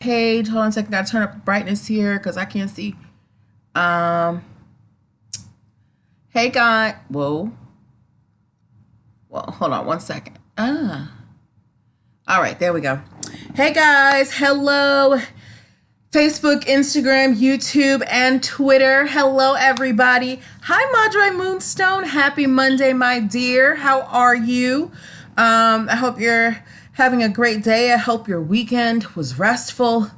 Page. Hold on a second. Gotta turn up the brightness here because I can't see. Um, hey guy. Whoa. Well, hold on one second. All right, there we go. Hey guys, hello. Facebook, Instagram, YouTube, and Twitter. Hello, everybody. Hi, Madre Moonstone. Happy Monday, my dear. How are you? I hope you're having a great day. I hope your weekend was restful.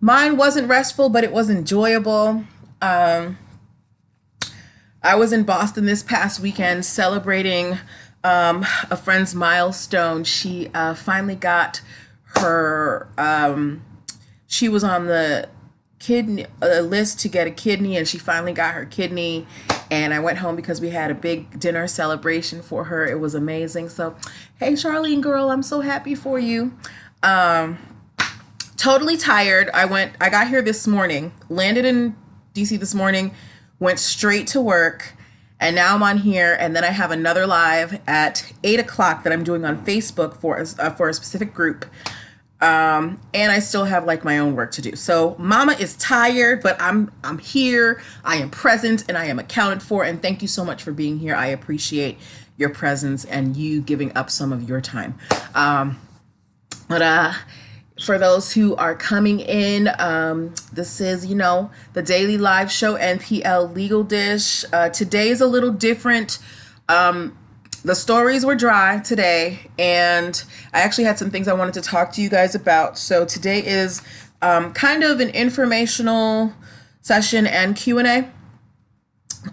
Mine wasn't restful, but it was enjoyable. I was in Boston this past weekend celebrating a friend's milestone. She finally got her. She was on the kidney list to get a kidney, and she finally got her kidney. And I went home because we had a big dinner celebration for her. It was amazing. So, hey, Charlene girl, I'm so happy for you. Totally tired. I got here this morning, landed in DC this morning, went straight to work, and now I'm on here. And then I have another live at 8 o'clock that I'm doing on Facebook for a specific group. And I still have like my own work to do. So mama is tired, but I'm here. I am present and I am accounted for. And thank you so much for being here. I appreciate your presence and you giving up some of your time. But for those who are coming in, this is, the daily live show, NPL Legal Dish. Today is a little different. The stories were dry today, and I actually had some things I wanted to talk to you guys about. So today is kind of an informational session and Q&A.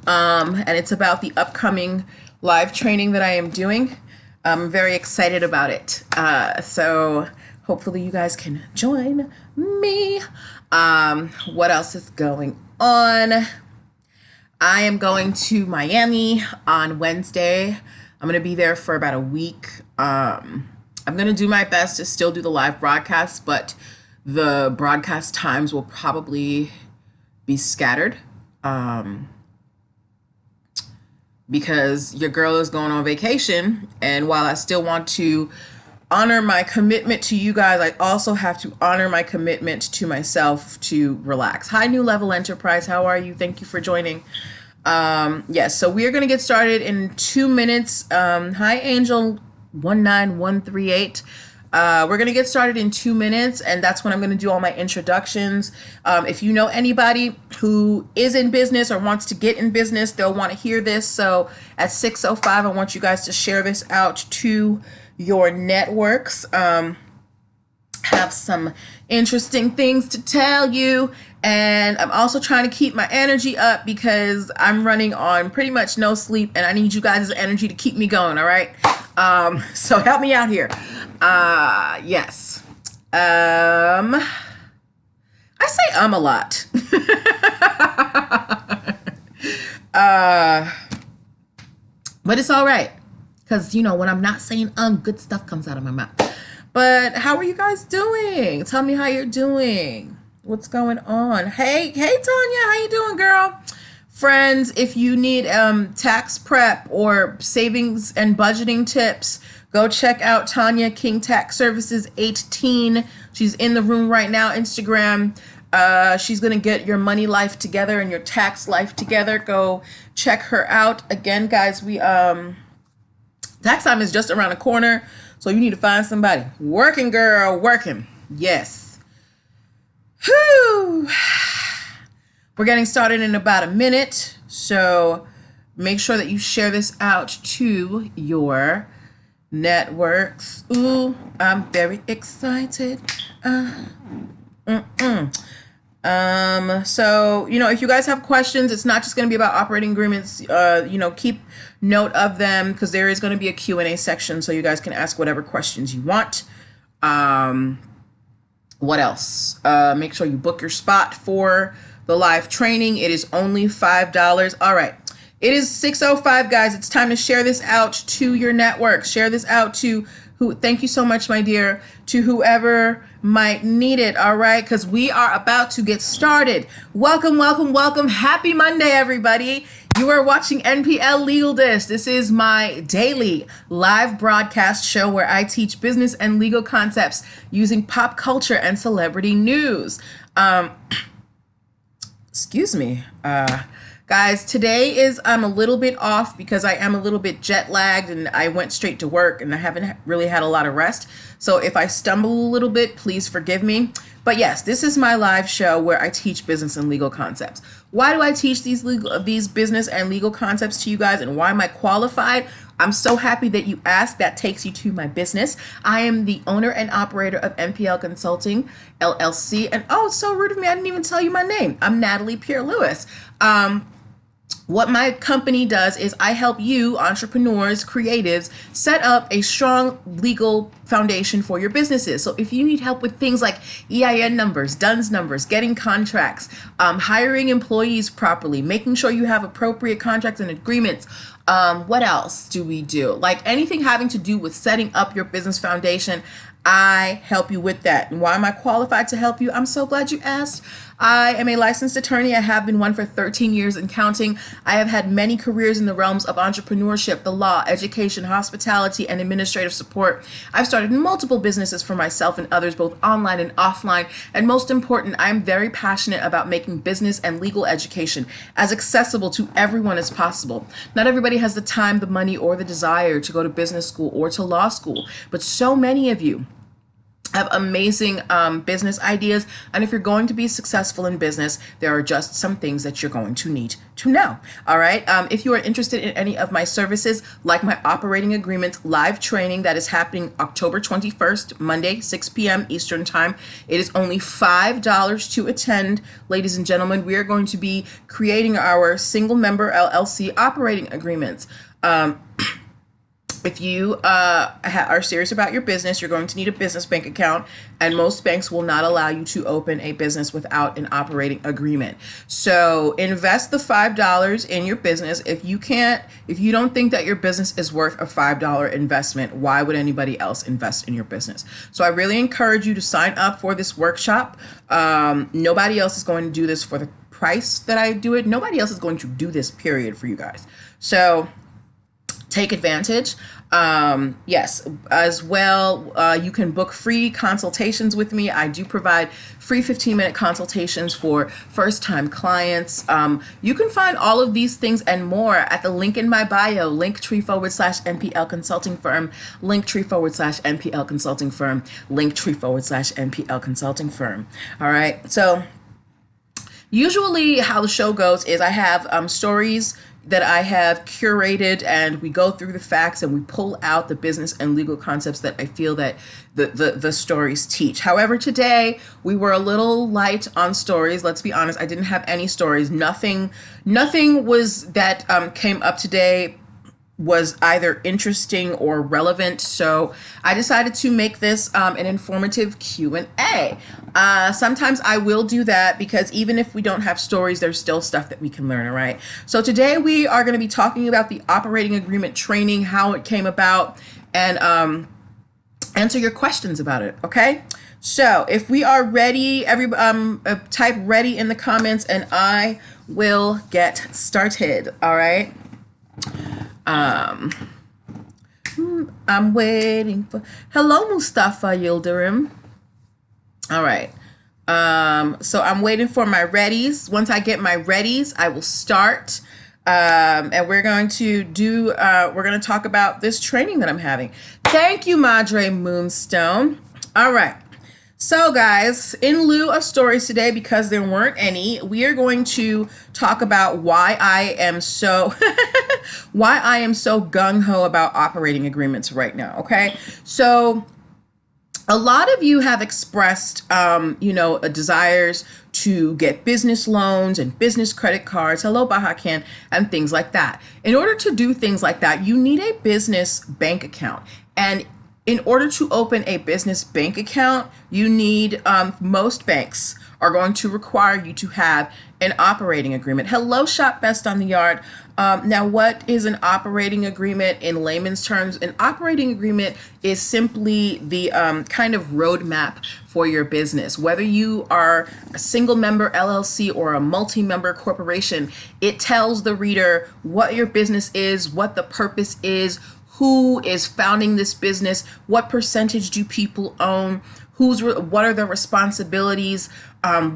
And it's about the upcoming live training that I am doing. I'm very excited about it. So hopefully you guys can join me. What else is going on? I am going to Miami on Wednesday. I'm going to be there for about a week. I'm going to do my best to still do the live broadcast, but the broadcast times will probably be scattered because your girl is going on vacation. And while I still want to honor my commitment to you guys, I also have to honor my commitment to myself to relax. Hi, New Level Enterprise. How are you? Thank you for joining. Yes, so we are going to get started in 2 minutes. Hi, Angel 19138. We're going to get started in 2 minutes, and that's when I'm going to do all my introductions. If you know anybody who is in business or wants to get in business, they'll want to hear this. So at 6:05, I want you guys to share this out to your networks. Have some interesting things to tell you, and I'm also trying to keep my energy up because I'm running on pretty much no sleep, and I need you guys' energy to keep me going. All right, so help me out here. Yes. I say a lot. But it's all right, because when I'm not saying good stuff comes out of my mouth. But how are you guys doing? Tell me how you're doing. What's going on? Hey, Tanya, how you doing, girl? Friends, if you need tax prep or savings and budgeting tips, go check out Tanya King Tax Services 18. She's in the room right now, Instagram. She's going to get your money life together and your tax life together. Go check her out. Again, guys, tax time is just around the corner. So you need to find somebody. Working, girl, working. Yes. Whew. We're getting started in about a minute. So make sure that you share this out to your networks. Ooh, I'm very excited. So, if you guys have questions, it's not just going to be about operating agreements. Keep note of them because there is going to be a Q&A section so you guys can ask whatever questions you want. What else? Make sure you book your spot for the live training. It is only $5. All right. It is 6:05, guys. It's time to share this out to your network. Share this out to thank you so much, my dear, to whoever might need it. All right. Because we are about to get started. Welcome, welcome, welcome. Happy Monday, everybody. You are watching NPL Legal Dish. This is my daily live broadcast show where I teach business and legal concepts using pop culture and celebrity news. Excuse me. Guys, today is a little bit off because I am a little bit jet lagged and I went straight to work and I haven't really had a lot of rest. So if I stumble a little bit, please forgive me. But yes, this is my live show where I teach business and legal concepts. Why do I teach these business and legal concepts to you guys, and why am I qualified? I'm so happy that you asked. That takes you to my business. I am the owner and operator of NPL Consulting, LLC. And oh, it's so rude of me, I didn't even tell you my name. I'm Natalie Pierre-Lewis. What my company does is I help you, entrepreneurs, creatives, set up a strong legal foundation for your businesses. So if you need help with things like EIN numbers, DUNS numbers, getting contracts, hiring employees properly, making sure you have appropriate contracts and agreements, what else do we do? Like anything having to do with setting up your business foundation, I help you with that. And why am I qualified to help you? I'm so glad you asked. I am a licensed attorney. I have been one for 13 years and counting. I have had many careers in the realms of entrepreneurship, the law, education, hospitality, and administrative support. I've started multiple businesses for myself and others, both online and offline. And most important, I'm very passionate about making business and legal education as accessible to everyone as possible. Not everybody has the time, the money, or the desire to go to business school or to law school, but so many of you have amazing business ideas. And if you're going to be successful in business, there are just some things that you're going to need to know. All right. If you are interested in any of my services, like my operating agreements live training that is happening October 21st, Monday, 6 p.m. Eastern time, it is only $5 to attend. Ladies and gentlemen, we are going to be creating our single member LLC operating agreements. If you are serious about your business, you're going to need a business bank account, and most banks will not allow you to open a business without an operating agreement. So invest the $5 in your business. If you don't think that your business is worth a $5 investment, why would anybody else invest in your business? So I really encourage you to sign up for this workshop. Nobody else is going to do this for the price that I do it. Nobody else is going to do this, period, for you guys. So take advantage. Yes, as well, you can book free consultations with me. I do provide free 15-minute consultations for first-time clients. You can find all of these things and more at the link in my bio, linktree/NPL Consulting Firm, linktree/NPL Consulting Firm, linktree/NPL Consulting Firm. All right, so usually how the show goes is I have stories that I have curated, and we go through the facts and we pull out the business and legal concepts that I feel that the stories teach. However, today we were a little light on stories. Let's be honest, I didn't have any stories. Nothing was that came up today was either interesting or relevant. So I decided to make this an informative Q&A. Sometimes I will do that because even if we don't have stories, there's still stuff that we can learn, all right? So today we are going to be talking about the operating agreement training, how it came about, and answer your questions about it, okay? So if we are ready, type ready in the comments and I will get started, all right? I'm waiting for, hello, Mustafa Yildirim. All right. So I'm waiting for my readies. Once I get my readies, I will start. And we're going to talk about this training that I'm having. Thank you, Madre Moonstone. All right. So guys, in lieu of stories today, because there weren't any, we are going to talk about why I am so gung-ho about operating agreements right now, okay? So a lot of you have expressed, desires to get business loans and business credit cards, hello Baja Can, and things like that. In order to do things like that, you need a business bank account. And in order to open a business bank account, you need, most banks are going to require you to have an operating agreement. Hello, Shop Best on the Yard. Now, what is an operating agreement in layman's terms? An operating agreement is simply the kind of roadmap for your business. Whether you are a single member LLC or a multi-member corporation, it tells the reader what your business is, what the purpose is, who is founding this business, what percentage do people own, what are the responsibilities,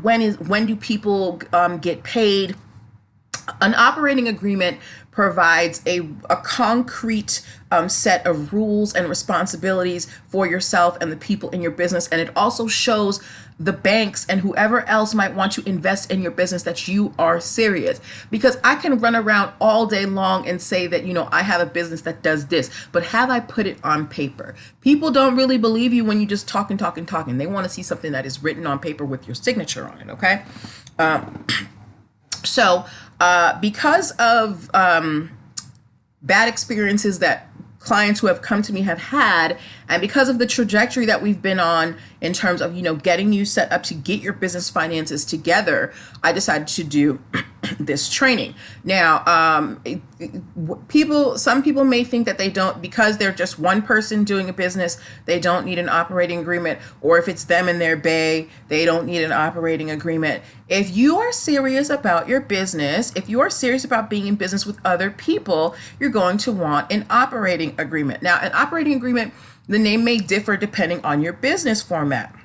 when do people get paid. An operating agreement provides a concrete set of rules and responsibilities for yourself and the people in your business. And it also shows the banks and whoever else might want to invest in your business that you are serious. Because I can run around all day long and say that, I have a business that does this, but have I put it on paper? People don't really believe you when you just talking. They want to see something that is written on paper with your signature on it, okay? So because of bad experiences that clients who have come to me have had, and because of the trajectory that we've been on in terms of, getting you set up to get your business finances together, I decided to do this training. Now, some people may think that they don't, because they're just one person doing a business, they don't need an operating agreement, or if it's them and their bae, they don't need an operating agreement. If you are serious about your business, if you are serious about being in business with other people, you're going to want an operating agreement. Now, an operating agreement, the name may differ depending on your business format.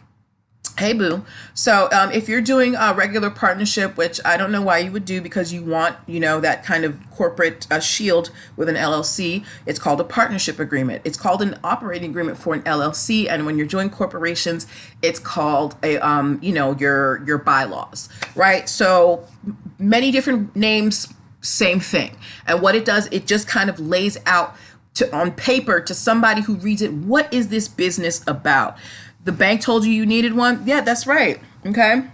Hey, boo. So if you're doing a regular partnership, which I don't know why you would do, because you want, that kind of corporate shield with an LLC, it's called a partnership agreement. It's called an operating agreement for an LLC. And when you're doing corporations, it's called a, your bylaws, right? So many different names, same thing. And what it does, it just kind of lays out on paper to somebody who reads it, what is this business about? The bank told you needed one? Yeah, that's right. Okay.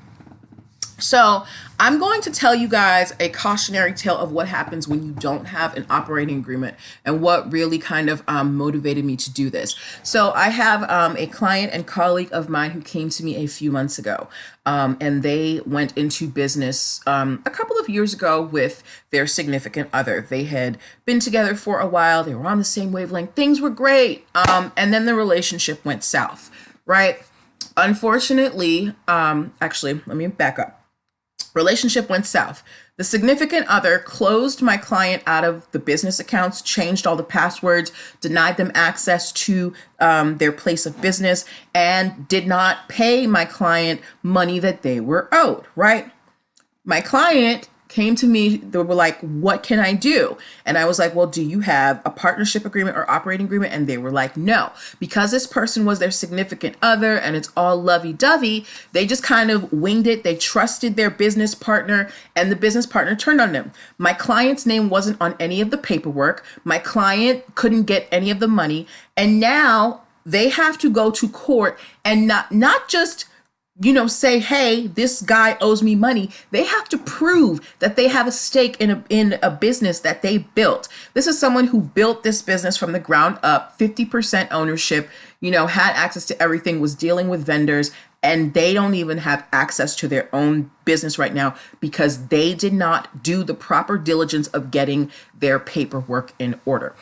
So I'm going to tell you guys a cautionary tale of what happens when you don't have an operating agreement and what really kind of motivated me to do this. So I have a client and colleague of mine who came to me a few months ago, and they went into business a couple of years ago with their significant other. They had been together for a while. They were on the same wavelength. Things were great. And then the relationship went south. Right? Unfortunately, actually, let me back up. Relationship went south. The significant other closed my client out of the business accounts, changed all the passwords, denied them access to their place of business, and did not pay my client money that they were owed, right? My client came to me, they were like, what can I do? And I was like, well, do you have a partnership agreement or operating agreement? And they were like, no. Because this person was their significant other and it's all lovey-dovey, they just kind of winged it. They trusted their business partner and the business partner turned on them. My client's name wasn't on any of the paperwork. My client couldn't get any of the money. And now they have to go to court and not just say, hey, this guy owes me money. They have to prove that they have a stake in a business that they built. This is someone who built this business from the ground up, 50% ownership, had access to everything, was dealing with vendors, and they don't even have access to their own business right now because they did not do the proper diligence of getting their paperwork in order.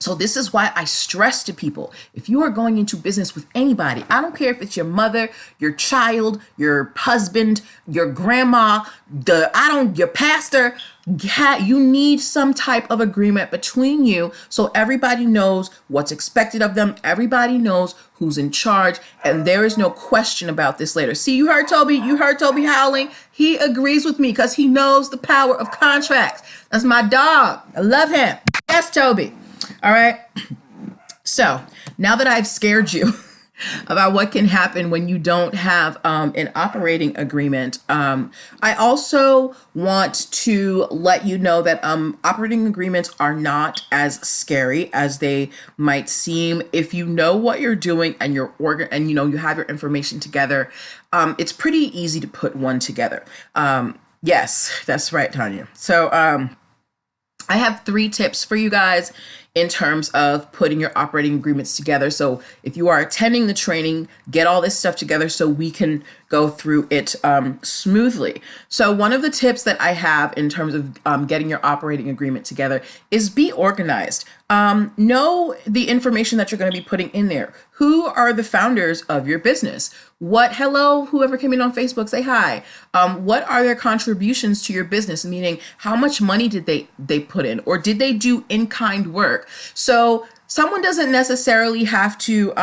So this is why I stress to people, if you are going into business with anybody, I don't care if it's your mother, your child, your husband, your grandma, your pastor, you need some type of agreement between you so everybody knows what's expected of them. Everybody knows who's in charge, and there is no question about this later. See, you heard Toby howling. He agrees with me because he knows the power of contracts. That's my dog. I love him. Yes, Toby. All right. So now that I've scared you about what can happen when you don't have an operating agreement, I also want to let you know that operating agreements are not as scary as they might seem. If you know what you're doing and you have your information together, it's pretty easy to put one together. Yes, that's right, Tanya. So I have 3 tips for you guys in terms of putting your operating agreements together. So if you are attending the training, get all this stuff together so we can go through it smoothly. So one of the tips that I have in terms of getting your operating agreement together is be organized. Know the information that you're going to be putting in there. Who are the founders of your business? Hello, whoever came in on Facebook, say hi. What are their contributions to your business? Meaning, how much money did they put in, or did they do in-kind work? So someone doesn't necessarily have to,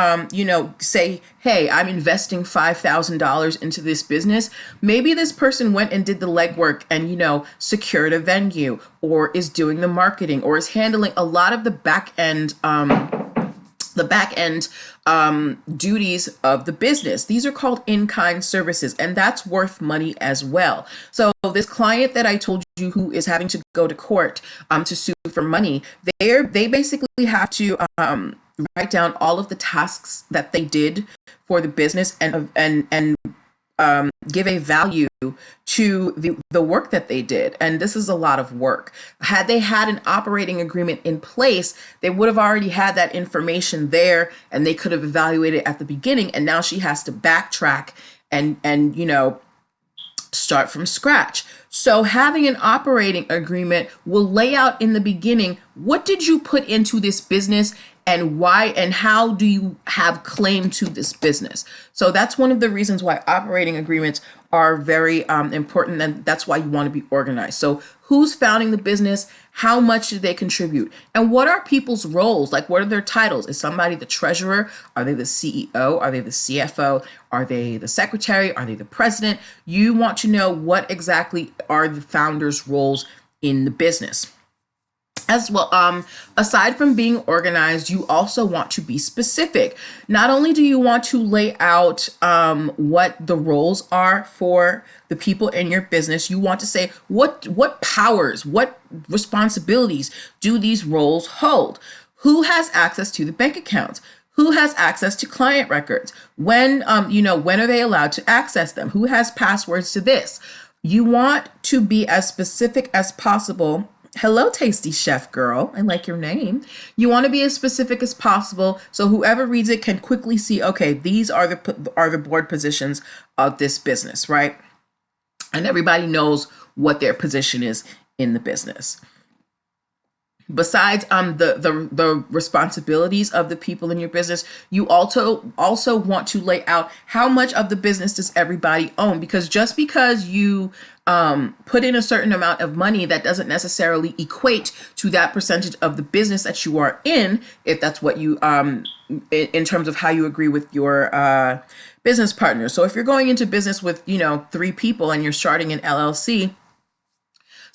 say, hey, I'm investing $5,000 into this business. Maybe this person went and did the legwork and, secured a venue, or is doing the marketing, or is handling a lot of the back end duties of the business. These are called in-kind services, and that's worth money as well. So this client that I told you who is having to go to court to sue for money, they basically have to write down all of the tasks that they did for the business and give a value to the work that they did. And this is a lot of work. Had they had an operating agreement in place, they would have already had that information there, and they could have evaluated at the beginning. And now she has to backtrack and start from scratch. So having an operating agreement will lay out in the beginning, what did you put into this business, and why, and how do you have claim to this business? So that's one of the reasons why operating agreements are very important, and that's why you want to be organized. So who's founding the business? How much do they contribute? And what are people's roles? Like, what are their titles? Is somebody the treasurer? Are they the CEO? Are they the CFO? Are they the secretary? Are they the president? You want to know what exactly are the founders' roles in the business. As well, aside from being organized, you also want to be specific. Not only do you want to lay out what the roles are for the people in your business, you want to say what powers, what responsibilities do these roles hold? Who has access to the bank accounts? Who has access to client records? When are they allowed to access them? Who has passwords to this? You want to be as specific as possible. Hello, Tasty Chef Girl. I like your name. You want to be as specific as possible so whoever reads it can quickly see, okay, these are the board positions of this business, right? And everybody knows what their position is in the business. Besides the responsibilities of the people in your business, you also want to lay out how much of the business does everybody own, because just because you put in a certain amount of money, that doesn't necessarily equate to that percentage of the business that you are in, if that's what you in terms of how you agree with your business partner. So if you're going into business with 3 people and you're starting an LLC,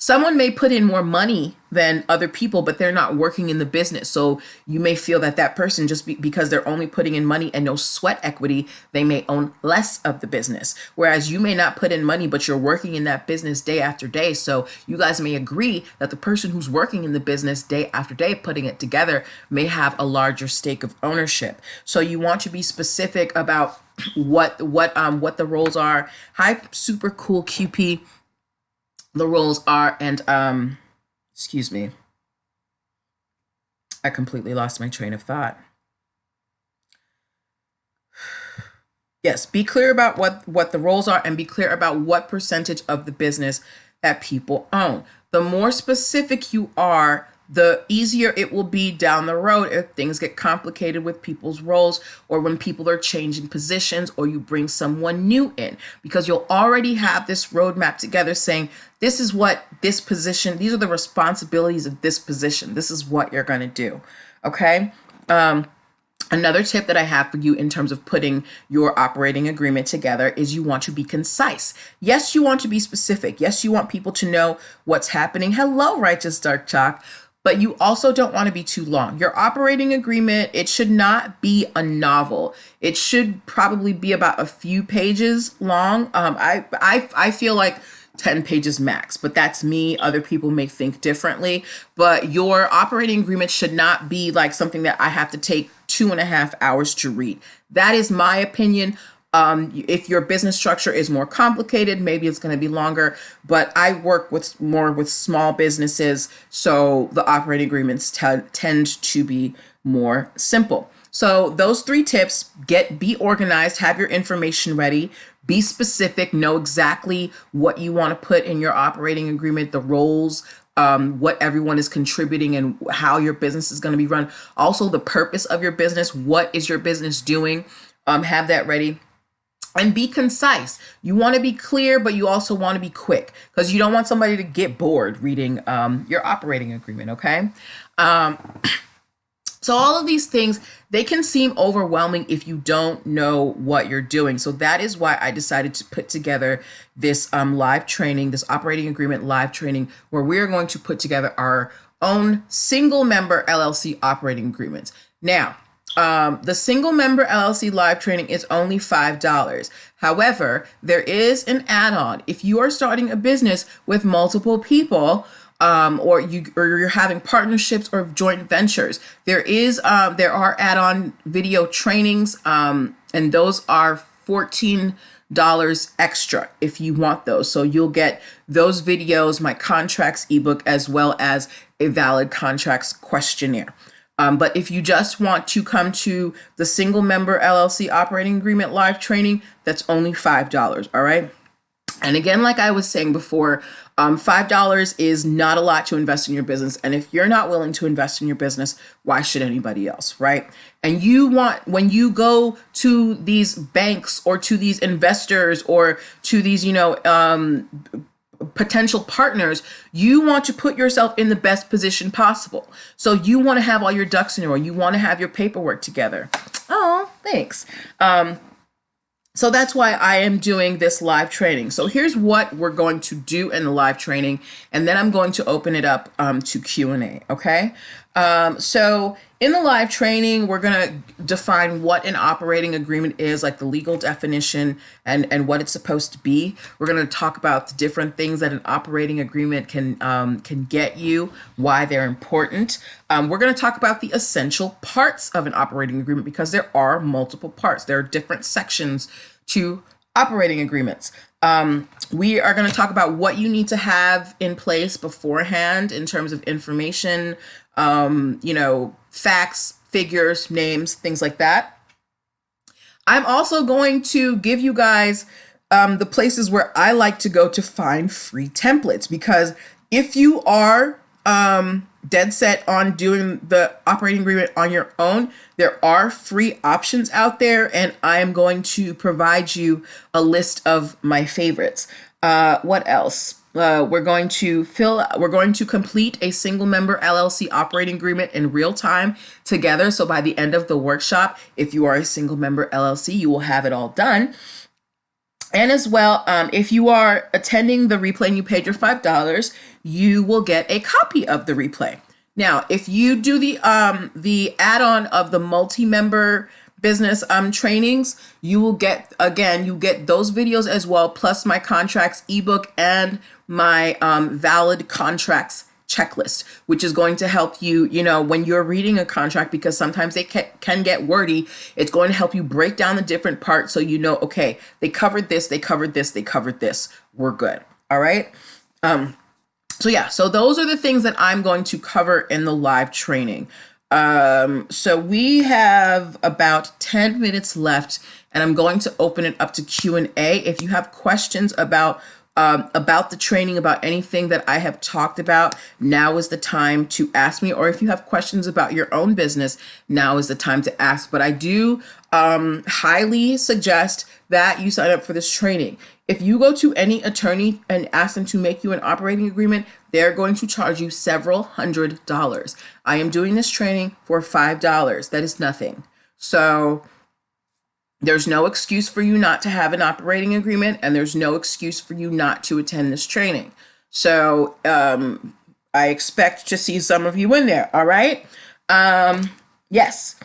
someone may put in more money than other people, but they're not working in the business. So you may feel that person, just because they're only putting in money and no sweat equity, they may own less of the business. Whereas you may not put in money, but you're working in that business day after day. So you guys may agree that the person who's working in the business day after day, putting it together, may have a larger stake of ownership. So you want to be specific about what the roles are. Hi, super cool QP. The roles are, and excuse me, I completely lost my train of thought. Yes, be clear about what the roles are, and be clear about what percentage of the business that people own. The more specific you are, the easier it will be down the road if things get complicated with people's roles, or when people are changing positions, or you bring someone new in, because you'll already have this roadmap together saying, this is what this position, these are the responsibilities of this position. This is what you're going to do. Okay. Another tip that I have for you in terms of putting your operating agreement together is you want to be concise. Yes, you want to be specific. Yes, you want people to know what's happening. Hello, Righteous Dark Chalk. But you also don't want to be too long. Your operating agreement, it should not be a novel. It should probably be about a few pages long. I feel like 10 pages max, but that's me. Other people may think differently. But your operating agreement should not be like something that I have to take 2.5 hours to read. That is my opinion. If your business structure is more complicated, maybe it's going to be longer, but I work with small businesses, so the operating agreements tend to be more simple. So those 3 tips: be organized, have your information ready, be specific, know exactly what you want to put in your operating agreement, the roles, what everyone is contributing, and how your business is going to be run. Also, the purpose of your business. What is your business doing? Have that ready. And be concise. You want to be clear, but you also want to be quick, because you don't want somebody to get bored reading your operating agreement, okay? So all of these things, they can seem overwhelming if you don't know what you're doing. So that is why I decided to put together this live training, this operating agreement live training, where we're going to put together our own single member LLC operating agreements. Now, the single member LLC live training is only $5. However, there is an add-on. If you are starting a business with multiple people, or you're having partnerships or joint ventures, there are add-on video trainings, and those are $14 extra if you want those. So you'll get those videos, my contracts ebook, as well as a valid contracts questionnaire. But if you just want to come to the single member LLC operating agreement live training, that's only $5. All right. And again, like I was saying before, $5 is not a lot to invest in your business. And if you're not willing to invest in your business, why should anybody else, right? And when you go to these banks or to these investors or to these, potential partners, you want to put yourself in the best position possible. So you want to have all your ducks in a row. You want to have your paperwork together. Oh, thanks. So that's why I am doing this live training. So here's what we're going to do in the live training, and then I'm going to open it up to Q&A, okay? So in the live training, we're going to define what an operating agreement is, like the legal definition and what it's supposed to be. We're going to talk about the different things that an operating agreement can get you, why they're important. We're going to talk about the essential parts of an operating agreement, because there are multiple parts. There are different sections to operating agreements. We are going to talk about what you need to have in place beforehand in terms of information, facts, figures, names, things like that. I'm also going to give you guys the places where I like to go to find free templates, because if you are dead set on doing the operating agreement on your own, there are free options out there, and I am going to provide you a list of my favorites. What else? We're going to complete a single member LLC operating agreement in real time together. So by the end of the workshop, if you are a single member LLC, you will have it all done. And as well, if you are attending the replay and you paid your $5, you will get a copy of the replay. Now, if you do the add-on of the multi-member business trainings, you get those videos as well, plus my contracts ebook and my valid contracts checklist, which is going to help you, when you're reading a contract, because sometimes they can get wordy. It's going to help you break down the different parts so okay, they covered this, they covered this, they covered this. We're good. All right. So those are the things that I'm going to cover in the live training. So we have about 10 minutes left, and I'm going to open it up to Q&A. If you have questions about the training, about anything that I have talked about, now is the time to ask me. Or if you have questions about your own business, now is the time to ask. But I do highly suggest that you sign up for this training. If you go to any attorney and ask them to make you an operating agreement, they're going to charge you several $100s. I am doing this training for $5. That is nothing. So there's no excuse for you not to have an operating agreement, and there's no excuse for you not to attend this training. So I expect to see some of you in there. All right. Yes.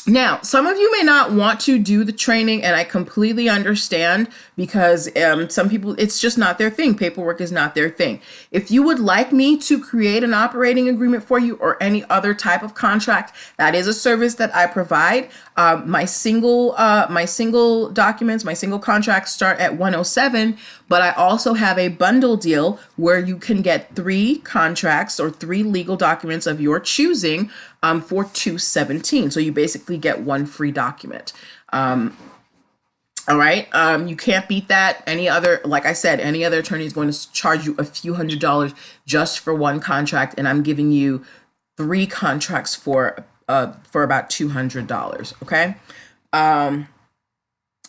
Now, some of you may not want to do the training, and I completely understand because some people, it's just not their thing. Paperwork is not their thing. If you would like me to create an operating agreement for you or any other type of contract, that is a service that I provide. My single documents, my single contracts start at 107, but I also have a bundle deal where you can get 3 contracts or 3 legal documents of your choosing for 217. So you basically get 1 free document. All right. You can't beat that. Any other, like I said, any other attorney is going to charge you a few $100s just for 1 contract, and I'm giving you 3 contracts for about $200. Okay.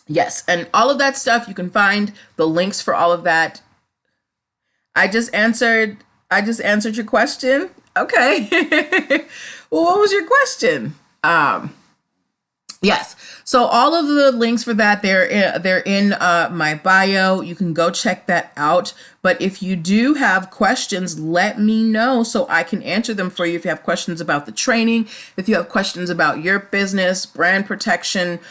Yes, and all of that stuff you can find the links for all of that. I just answered. I just answered your question. Okay. Well, what was your question? Yes. So all of the links for that, they're in my bio. You can go check that out. But if you do have questions, let me know so I can answer them for you. If you have questions about the training, if you have questions about your business, brand protection,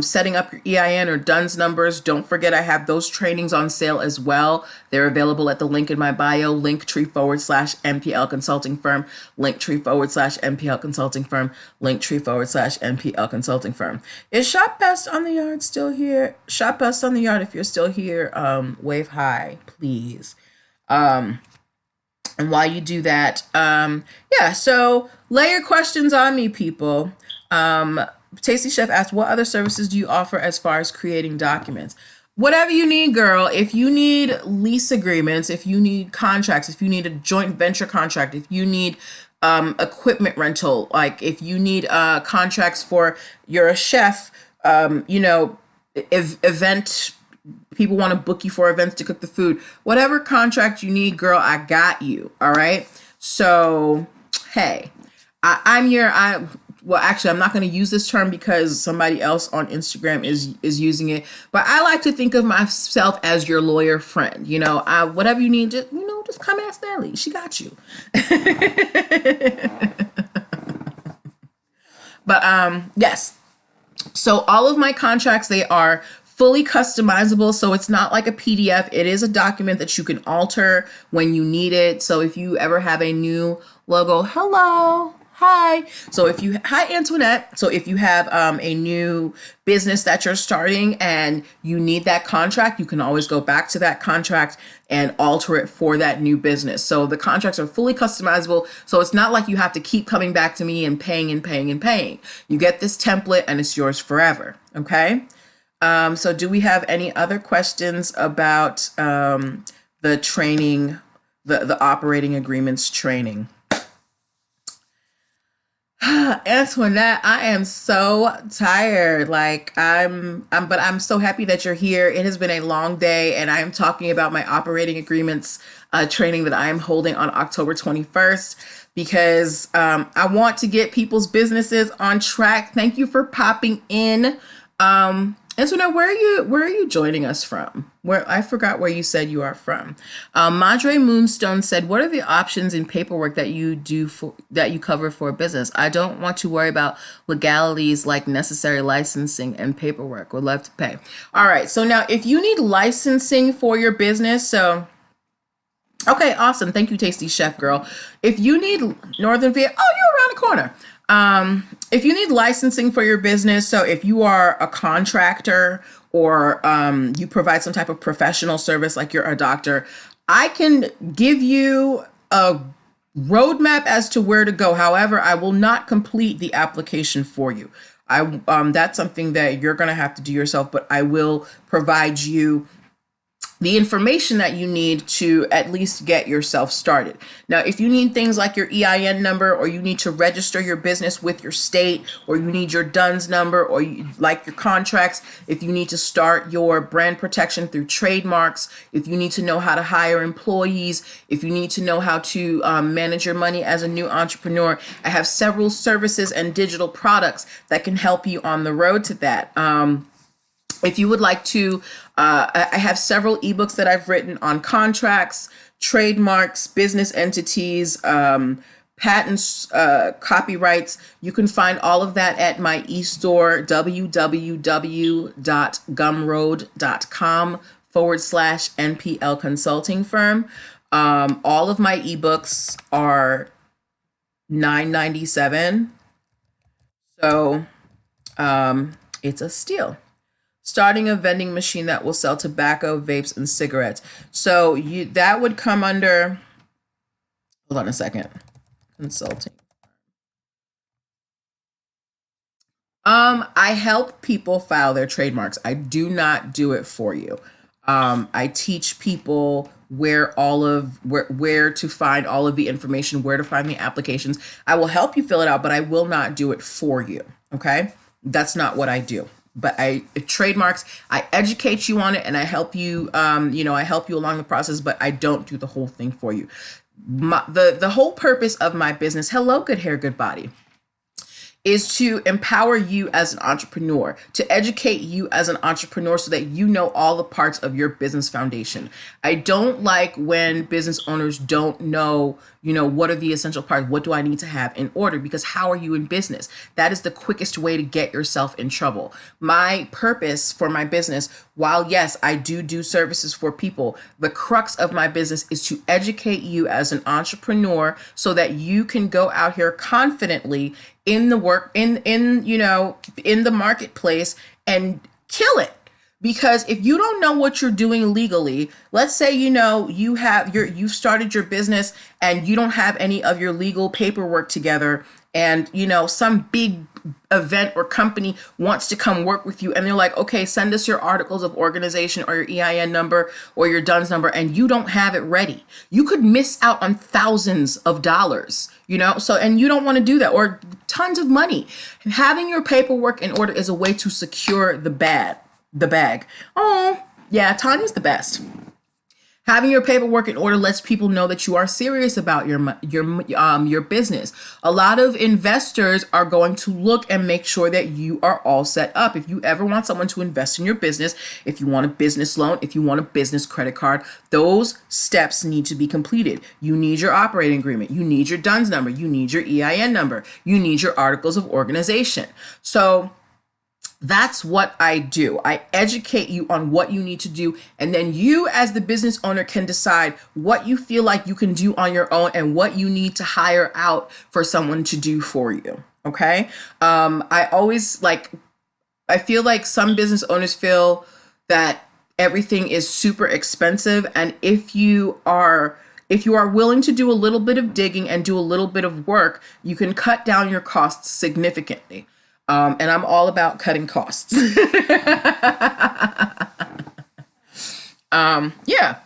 setting up your EIN or DUNS numbers, don't forget I have those trainings on sale as well. They're available at the link in my bio, linktree/MPL Consulting Firm, linktree/MPL Consulting Firm, linktree/MPL Consulting Firm. Is Shop Best on the Yard still here? Shop Best on the Yard, if you're still here, wave hi, please. And while you do that, yeah, so lay your questions on me, people. Tasty Chef asked, what other services do you offer as far as creating documents? Whatever you need, girl. If you need lease agreements, if you need contracts, if you need a joint venture contract, if you need equipment rental, like if you need contracts for, you're a chef, event, people want to book you for events to cook the food, whatever contract you need, girl, I got you. All right. So, hey, well, actually, I'm not going to use this term because somebody else on Instagram is using it. But I like to think of myself as your lawyer friend. Whatever you need, just come ask Nelly. She got you. But yes. So all of my contracts, they are fully customizable. So it's not like a PDF. It is a document that you can alter when you need it. So if you ever have a new logo, hello. Hi. Hi, Antoinette. So if you have a new business that you're starting and you need that contract, you can always go back to that contract and alter it for that new business. So the contracts are fully customizable. So it's not like you have to keep coming back to me and paying and paying and paying. You get this template and it's yours forever. Okay. So do we have any other questions about the training, the operating agreements training? Antoinette, I am so tired. But I'm so happy that you're here. It has been a long day, and I am talking about my operating agreements training that I am holding on October 21st because I want to get people's businesses on track. Thank you for popping in. And so now, where are you joining us from? I forgot where you said you are from. Madre Moonstone said, "What are the options in paperwork that you cover for a business? I don't want to worry about legalities like necessary licensing and paperwork. Would love to pay." All right. So now, if you need licensing for your business, okay, awesome. Thank you, Tasty Chef Girl. If you need Northern Vietnam, you're around the corner. If you need licensing for your business, so if you are a contractor or you provide some type of professional service, like you're a doctor, I can give you a roadmap as to where to go. However, I will not complete the application for you. That's something that you're going to have to do yourself, but I will provide you the information that you need to at least get yourself started. Now, if you need things like your EIN number, or you need to register your business with your state, or you need your DUNS number, or like your contracts, if you need to start your brand protection through trademarks, if you need to know how to hire employees, if you need to know how to manage your money as a new entrepreneur, I have several services and digital products that can help you on the road to that. If you would like to, I have several ebooks that I've written on contracts, trademarks, business entities, patents, copyrights. You can find all of that at my e-store, www.gumroad.com/NPL consulting firm. All of my ebooks are $9.97. So it's a steal. Starting a vending machine that will sell tobacco, vapes, and cigarettes. So that would come under, hold on a second, consulting. I help people file their trademarks. I do not do it for you. I teach people where to find all of the information, where to find the applications. I will help you fill it out, but I will not do it for you. Okay, that's not what I do. But trademarks, I educate you on it, and I help you. I help you along the process, but I don't do the whole thing for you. The whole purpose of my business, hello, good hair, good body, is to empower you as an entrepreneur, to educate you as an entrepreneur so that you know all the parts of your business foundation. I don't like when business owners don't know, what are the essential parts? What do I need to have in order? Because how are you in business? That is the quickest way to get yourself in trouble. My purpose for my business, while yes, I do services for people, the crux of my business is to educate you as an entrepreneur so that you can go out here confidently in the work in the marketplace and kill it. Because if you don't know what you're doing legally, let's say you've started your business and you don't have any of your legal paperwork together, and some big event or company wants to come work with you, and they're like, okay, send us your articles of organization or your EIN number or your DUNS number, and you don't have it ready. You could miss out on thousands of dollars, and you don't want to do that, or tons of money. Having your paperwork in order is a way to secure the bag. Oh, yeah, Tanya's the best. Having your paperwork in order lets people know that you are serious about your business. A lot of investors are going to look and make sure that you are all set up. If you ever want someone to invest in your business, if you want a business loan, if you want a business credit card, those steps need to be completed. You need your operating agreement. You need your DUNS number. You need your EIN number. You need your articles of organization. So that's what I do. I educate you on what you need to do. And then you as the business owner can decide what you feel like you can do on your own and what you need to hire out for someone to do for you. Okay. I feel like some business owners feel that everything is super expensive. And if you are willing to do a little bit of digging and do a little bit of work, you can cut down your costs significantly. And I'm all about cutting costs. Yeah.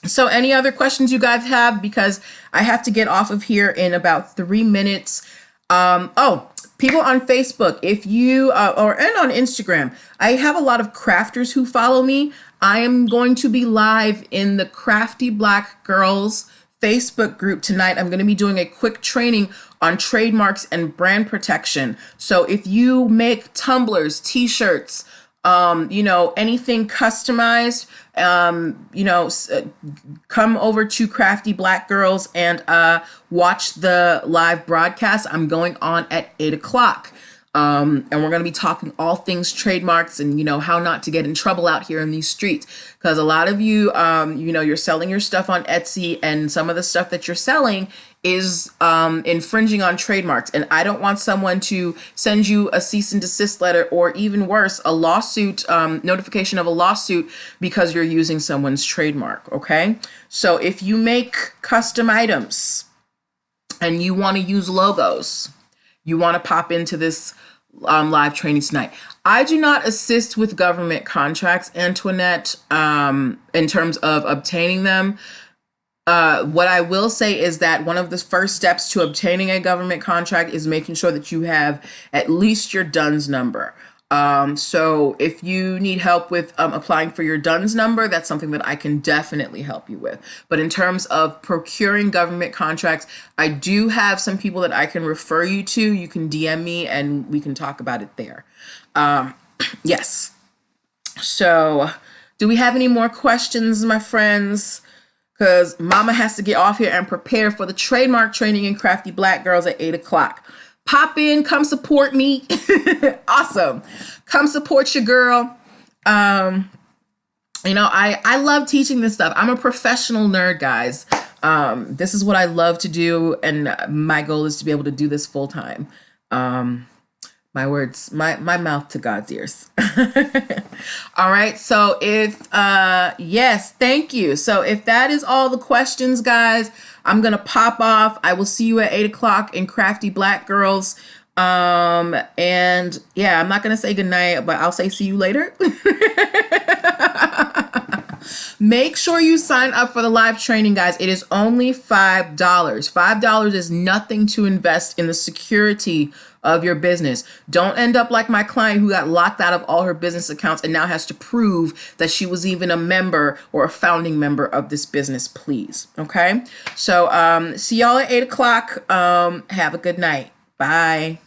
So any other questions you guys have? Because I have to get off of here in about 3 minutes. People on Facebook, if you, and on Instagram, I have a lot of crafters who follow me. I am going to be live in the Crafty Black Girls Facebook group tonight. I'm going to be doing a quick training on trademarks and brand protection. So if you make tumblers, t-shirts, anything customized, come over to Crafty Black Girls and watch the live broadcast. I'm going on at 8:00. And we're going to be talking all things trademarks and, how not to get in trouble out here in these streets. Because a lot of you, you're selling your stuff on Etsy, and some of the stuff that you're selling is infringing on trademarks. And I don't want someone to send you a cease and desist letter, or even worse, a lawsuit, notification of a lawsuit because you're using someone's trademark. Okay. So if you make custom items and you want to use logos, you want to pop into this live training tonight. I do not assist with government contracts, Antoinette, in terms of obtaining them. What I will say is that one of the first steps to obtaining a government contract is making sure that you have at least your DUNS number. So if you need help with applying for your DUNS number, that's something that I can definitely help you with. But in terms of procuring government contracts, I do have some people that I can refer you to. You can DM me and we can talk about it there. Yes. So do we have any more questions, my friends? because mama has to get off here and prepare for the trademark training in Crafty Black Girls at 8 o'clock. Pop in, come support me. Awesome. Come support your girl. I love teaching this stuff. I'm a professional nerd, guys. This is what I love to do, and my goal is to be able to do this full time. My words, my mouth to God's ears. All right. So yes, thank you. So if that is all the questions, guys, I'm going to pop off. I will see you at 8 o'clock in Crafty Black Girls. And yeah, I'm not going to say goodnight, but I'll say see you later. Make sure you sign up for the live training, guys. It is only $5. $5 is nothing to invest in the security of your business. Don't end up like my client who got locked out of all her business accounts and now has to prove that she was even a member or a founding member of this business, please. Okay. So, see y'all at 8 o'clock. Have a good night. Bye.